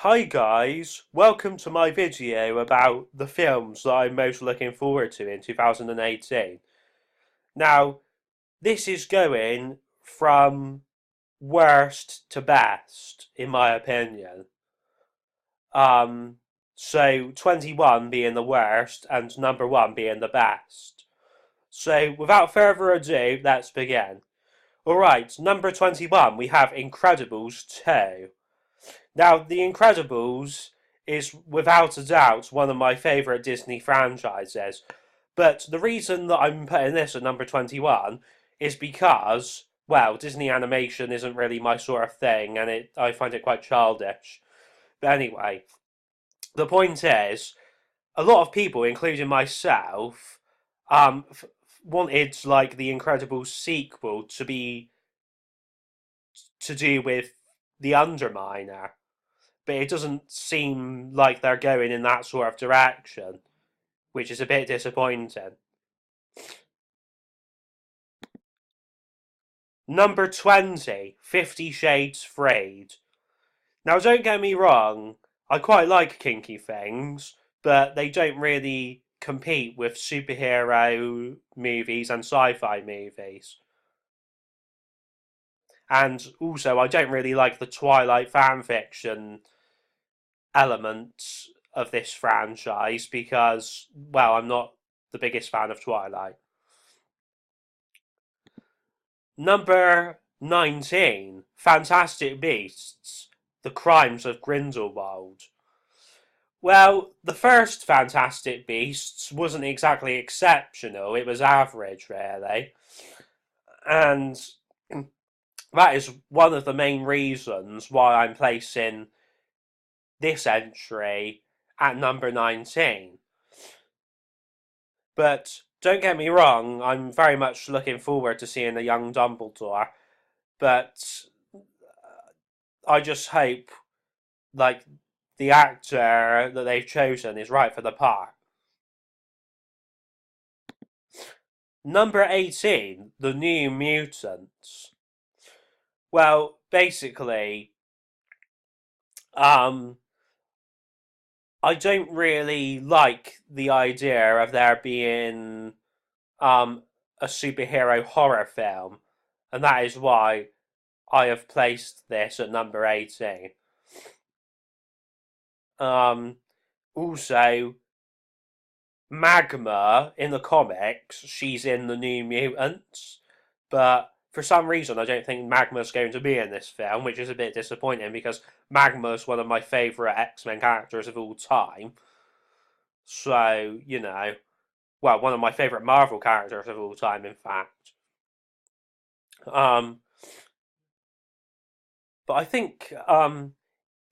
Hi guys, welcome to my video about the films that I'm most looking forward to in 2018. Now, this is going from worst to best, in my opinion. Um, so 21 being the worst and number 1 being the best. So without further ado, let's begin. Alright, number 21, we have Incredibles 2. Now, The Incredibles is without a doubt one of my favourite Disney franchises. But the reason that I'm putting this at number 21 is because, well, Disney animation isn't really my sort of thing, and I find it quite childish. But anyway, the point is, a lot of people, including myself, wanted like the Incredibles sequel to be to do with the Underminer, but it doesn't seem like they're going in that sort of direction, which is a bit disappointing. Number 20, 50 Shades Freed. Now, don't get me wrong, I quite like kinky things, but they don't really compete with superhero movies and sci fi movies. And also, I don't really like the Twilight fanfiction elements of this franchise because, well, I'm not the biggest fan of Twilight. Number 19, Fantastic Beasts, The Crimes of Grindelwald. Well, the first Fantastic Beasts wasn't exactly exceptional, it was average, really. And that is one of the main reasons why I'm placing this entry at number 19. But don't get me wrong, I'm very much looking forward to seeing a young Dumbledore. But I just hope, like, the actor that they've chosen is right for the part. Number 18, The New Mutants. Well, basically, um, I don't really like the idea of there being a superhero horror film, and that is why I have placed this at number 18. Um, Also, Magma in the comics, she's in the New Mutants, but for some reason I don't think Magma's going to be in this film, which is a bit disappointing because Magma's one of my favourite X-Men characters of all time. So, well, one of my favourite Marvel characters of all time, in fact. Um, but I think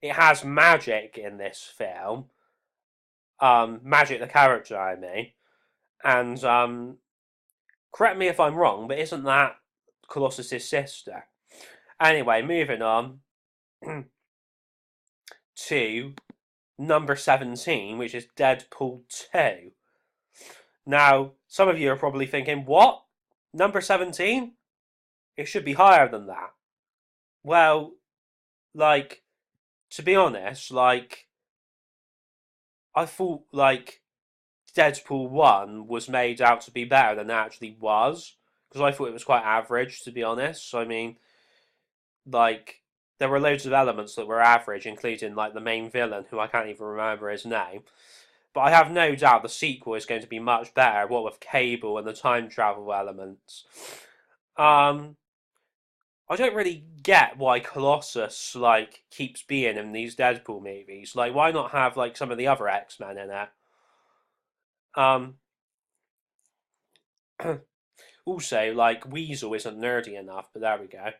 it has Magic in this film. Magic the character, I mean. And correct me if I'm wrong, but isn't that Colossus's sister? Anyway, moving on to number 17, which is Deadpool 2. Now, some of you are probably thinking, what? Number 17? It should be higher than that. Well, like, to be honest, like, I thought, like, Deadpool 1 was made out to be better than it actually was. Because I thought it was quite average, to be honest. I mean, like, there were loads of elements that were average, including, like, the main villain, who I can't even remember his name. But I have no doubt the sequel is going to be much better, what with Cable and the time travel elements. Um, I don't really get why Colossus, like, keeps being in these Deadpool movies. Like, why not have, like, some of the other X-Men in it? Um, Also, like, Weasel isn't nerdy enough, but there we go.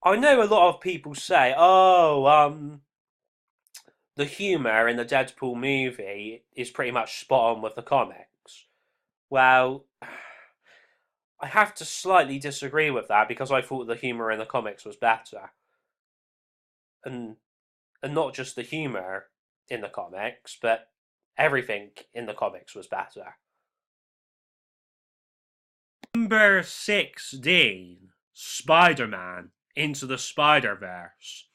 I know a lot of people say, oh, the humour in the Deadpool movie is pretty much spot on with the comics. Well, I have to slightly disagree with that because I thought the humour in the comics was better. And not just the humour in the comics, but everything in the comics was better. Number 16, Spider-Man Into the Spider-Verse,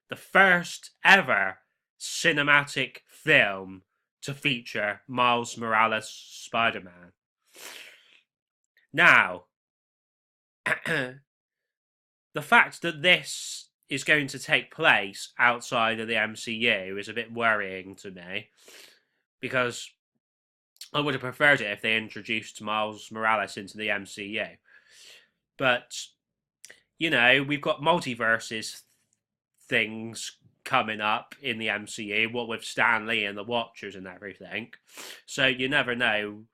the first ever cinematic film to feature Miles Morales Spider-Man. Now, the fact that this is going to take place outside of the MCU is a bit worrying to me, because I would have preferred it if they introduced Miles Morales into the MCU. But, you know, we've got multiverses things coming up in the MCU, what with Stan Lee and the Watchers and everything. So you never know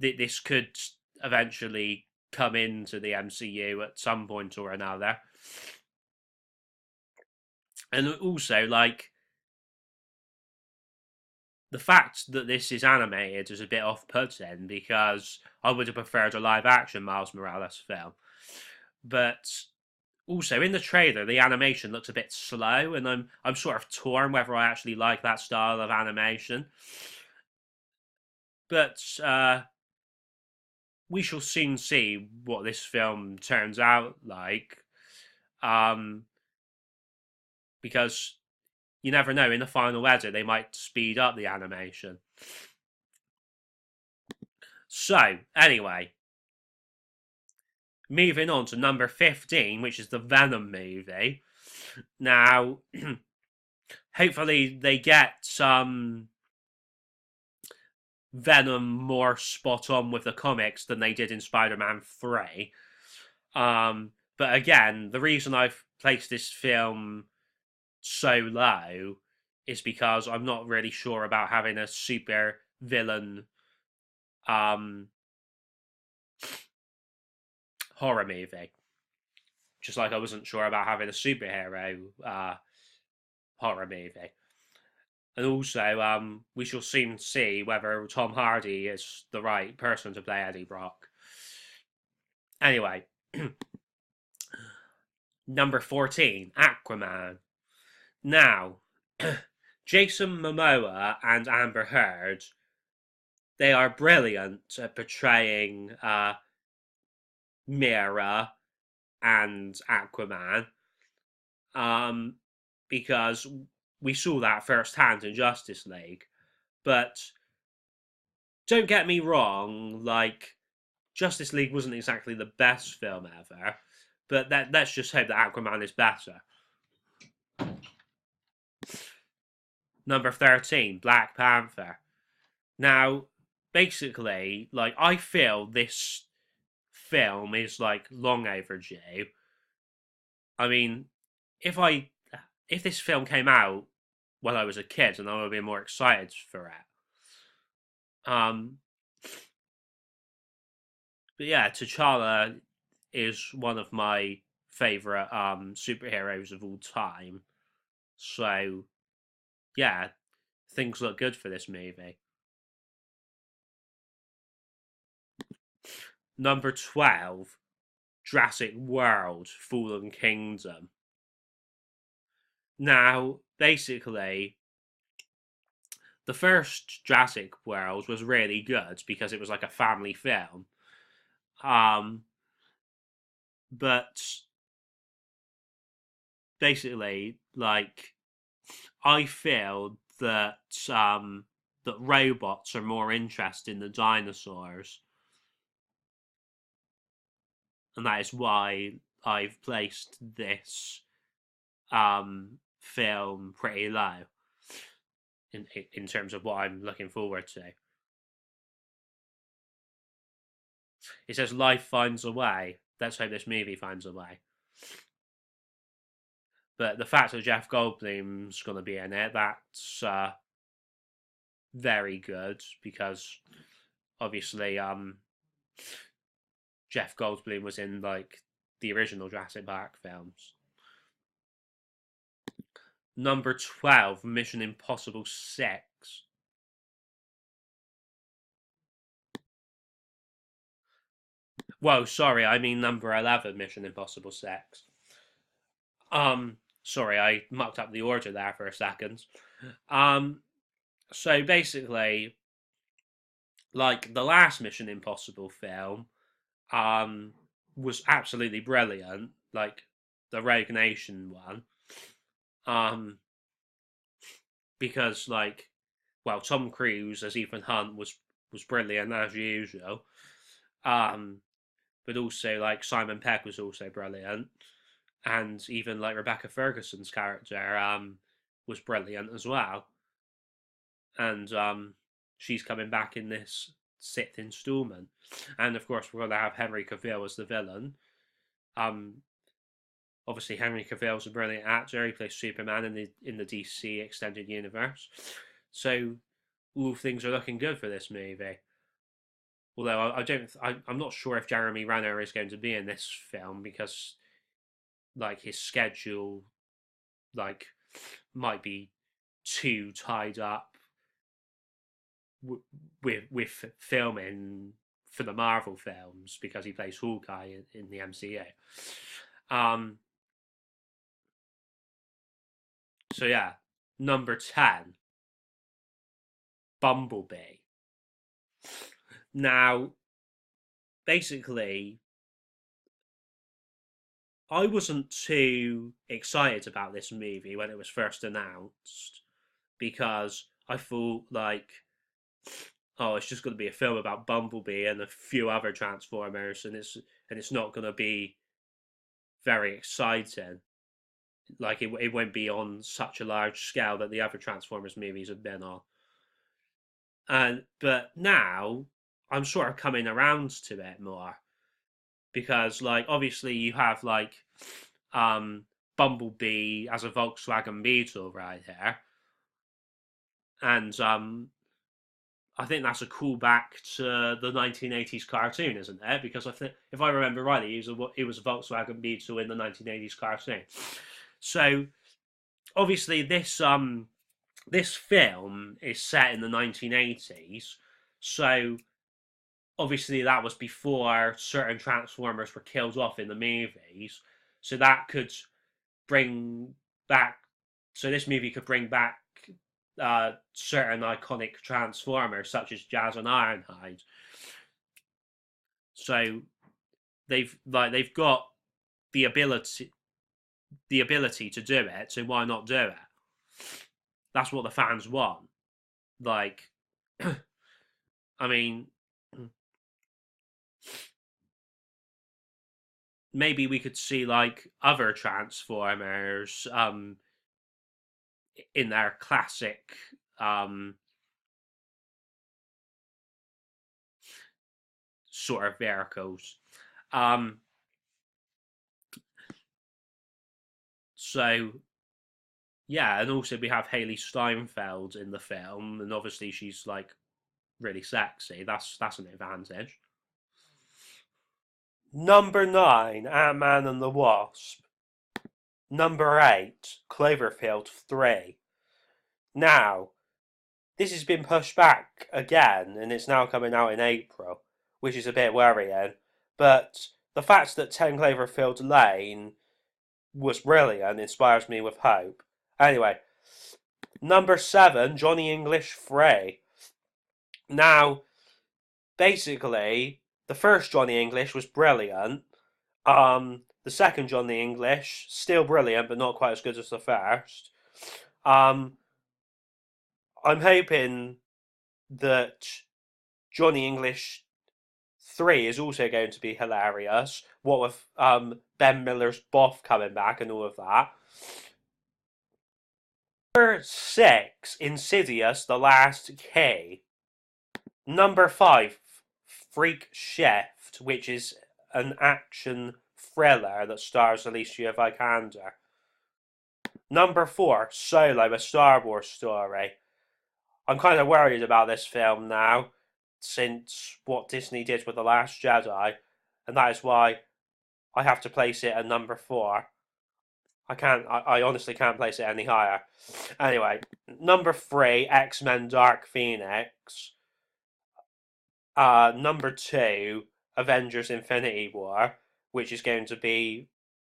that this could eventually come into the MCU at some point or another. And also, like, the fact that this is animated is a bit off-putting, because I would have preferred a live-action Miles Morales film. But also, in the trailer, the animation looks a bit slow, and I'm sort of torn whether I actually like that style of animation. But we shall soon see what this film turns out like. Because you never know, in the final edit, they might speed up the animation. So, anyway, moving on to number 15, which is the Venom movie. Now, hopefully they get some Venom more spot on with the comics than they did in Spider-Man 3. But again, the reason I've placed this film so low is because I'm not really sure about having a super villain horror movie. Just like I wasn't sure about having a superhero horror movie. And also, we shall soon see whether Tom Hardy is the right person to play Eddie Brock. Anyway, number 14, Aquaman. Now, Jason Momoa and Amber Heard, they are brilliant at portraying Mera and Aquaman, because we saw that firsthand in Justice League. But don't get me wrong, like, Justice League wasn't exactly the best film ever, but let's just hope that Aquaman is better. Number 13, Black Panther. Now, basically, like, I feel this film is, like, long overdue. I mean, if this film came out when I was a kid, and I would have been more excited for it. But yeah, T'Challa is one of my favourite superheroes of all time. So, yeah, things look good for this movie. Number 12, Jurassic World Fallen Kingdom. Now, basically, the first Jurassic World was really good because it was like a family film. But basically, like, I feel that that robots are more interesting than dinosaurs, and that is why I've placed this film pretty low in terms of what I'm looking forward to. It says life finds a way. Let's hope this movie finds a way. But the fact that Jeff Goldblum's going to be in it, that's very good, because obviously Jeff Goldblum was in, like, the original Jurassic Park films. Number 12, Mission Impossible 6. Whoa, sorry, I mean number 11, Mission Impossible 6. Sorry, I mucked up the order there for a second. So basically, like, the last Mission Impossible film, was absolutely brilliant. Like, the Rogue Nation one. Because like, well, Tom Cruise as Ethan Hunt was brilliant as usual. But also like Simon Pegg was also brilliant, and even like Rebecca Ferguson's character was brilliant as well. And she's coming back in this sixth installment, and of course we're going to have Henry Cavill as the villain. Obviously Henry Cavill's a brilliant actor. He plays Superman in the DC extended universe, so all things are looking good for this movie. Although I'm not sure if Jeremy Renner is going to be in this film because, like, his schedule, like, might be too tied up with filming for the Marvel films because he plays Hawkeye in the MCU. So yeah, number 10, Bumblebee. Now, basically, I wasn't too excited about this movie when it was first announced because I thought like, oh, it's just going to be a film about Bumblebee and a few other Transformers, and it's not going to be very exciting. Like it won't be on such a large scale that the other Transformers movies have been on. But now I'm sort of coming around to it more because like obviously you have like Bumblebee as a Volkswagen Beetle right here, and I think that's a callback to the 1980s cartoon, isn't it? Because I think, if I remember rightly, it was a Volkswagen Beetle in the 1980s cartoon. So obviously this film is set in the 1980s. So obviously that was before certain Transformers were killed off in the movies. So that could bring back. So this movie could bring back certain iconic Transformers such as Jazz and Ironhide. So they've got the ability to do it. So why not do it? That's what the fans want. Like, I mean, maybe we could see like other Transformers in their classic sort of vehicles. So yeah, and also we have Haley Steinfeld in the film, and obviously she's like really sexy. That's an advantage. Number 9, Ant-Man and the Wasp. Number 8, Cloverfield 3. Now, this has been pushed back again, and it's now coming out in April, which is a bit worrying. But the fact that 10 Cloverfield Lane was brilliant inspires me with hope. Anyway, number 7, Johnny English 3. Now, basically, the first Johnny English was brilliant. The second Johnny English, still brilliant, but not quite as good as the first. I'm hoping that Johnny English 3 is also going to be hilarious. What with Ben Miller's Boff coming back and all of that. Number 6, Insidious: The Last Key. Number 5, Freak Shift, which is an action thriller that stars Alicia Vikander. Number 4, Solo: A Star Wars Story. I'm kind of worried about this film now, since what Disney did with The Last Jedi, and that is why I have to place it at number 4. I honestly can't place it any higher. Anyway, number 3, X-Men Dark Phoenix. Number 2, Avengers Infinity War, which is going to be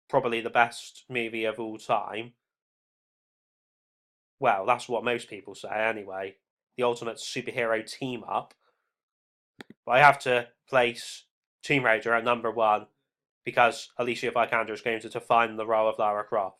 probably the best movie of all time. Well, that's what most people say anyway. The ultimate superhero team up. But I have to place Tomb Raider at number 1 because Alicia Vikander is going to define the role of Lara Croft.